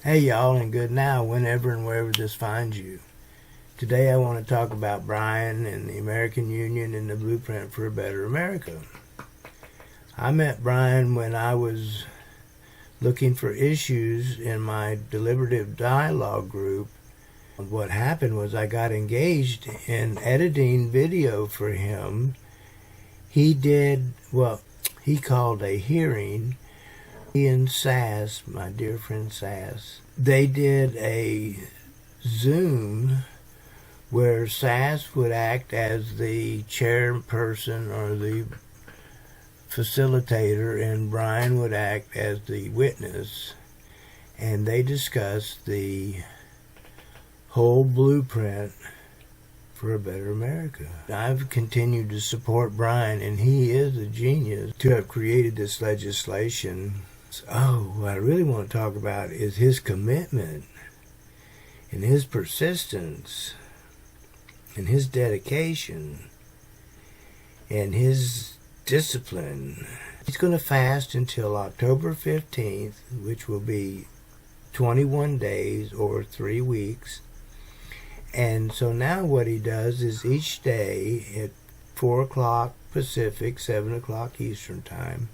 Hey y'all, and good now, whenever and wherever this finds you. Today I want to talk about Brian and the American Union and the blueprint for a better America. I met Brian when I was looking for issues in my deliberative dialogue group. What happened was I got engaged in editing video for him. He called a hearing. He and Sass, my dear friend Sass, they did a Zoom where Sass would act as the chairperson or the facilitator and Brian would act as the witness, and they discussed the whole blueprint for a better America. I've continued to support Brian, and he is a genius to have created this legislation. What I really want to talk about is his commitment and his persistence and his dedication and his discipline. He's going to fast until October 15th, which will be 21 days or 3 weeks. And so now what he does is each day at 4 o'clock Pacific, 7 o'clock Eastern Time,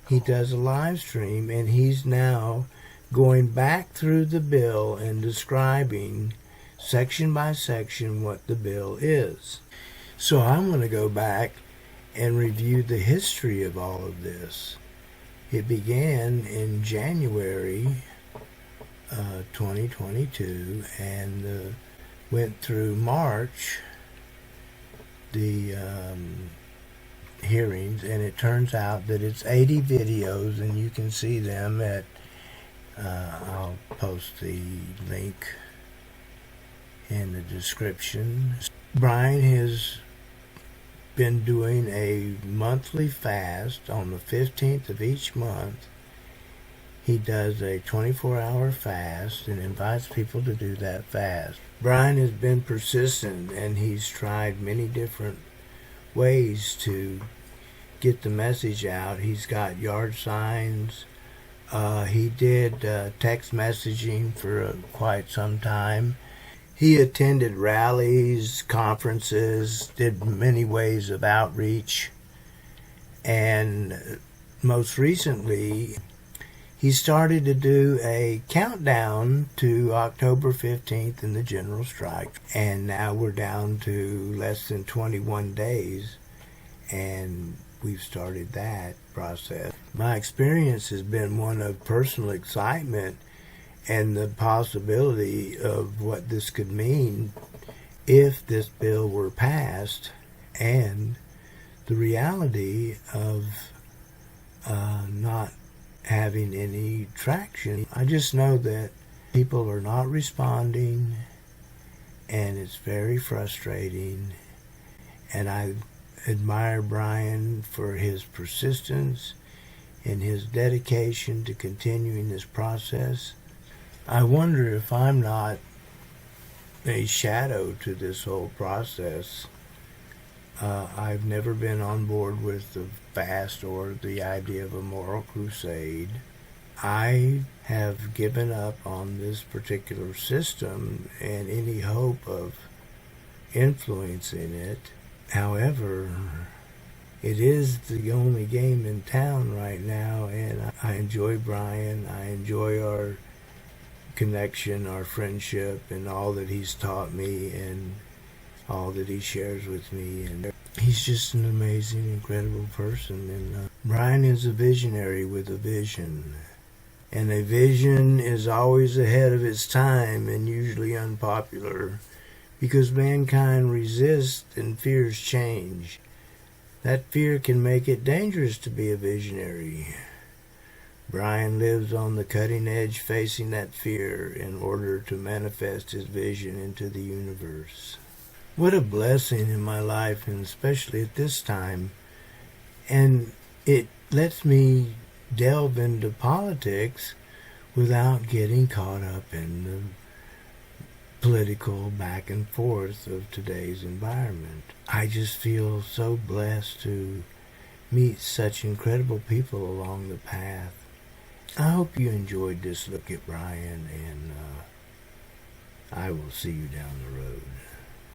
he does a live stream, and he's now going back through the bill and describing section by section what the bill is. So I'm going to go back and review the history of all of this. It began in January 2022 and went through March, the hearings, and it turns out that it's 80 videos, and you can see them at I'll post the link in the description. Brian has been doing a monthly fast on the 15th of each month. He does a 24-hour fast and invites people to do that fast. Brian has been persistent, and he's tried many different ways to get the message out. He's got yard signs. He did text messaging for quite some time. He attended rallies, conferences, did many ways of outreach, and most recently he started to do a countdown to October 15th and the general strike. And now we're down to less than 21 days, and we've started that process. My experience has been one of personal excitement and the possibility of what this could mean if this bill were passed, and the reality of not having any traction. I just know that people are not responding, and it's very frustrating, and I admire Brian for his persistence and his dedication to continuing this process. I wonder if I'm not a shadow to this whole process. I've never been on board with the fast or the idea of a moral crusade. I have given up on this particular system and any hope of influencing it. However, it is the only game in town right now, and I enjoy Brian. I enjoy our connection, our friendship, and all that he's taught me and all that he shares with me. And he's just an amazing, incredible person. And Brian is a visionary with a vision. And a vision is always ahead of its time and usually unpopular, because mankind resists and fears change. That fear can make it dangerous to be a visionary. Brian lives on the cutting edge, facing that fear in order to manifest his vision into the universe. What a blessing in my life, and especially at this time. And it lets me delve into politics without getting caught up in the political back and forth of today's environment. I just feel so blessed to meet such incredible people along the path. I hope you enjoyed this look at Brian, and I will see you down the road.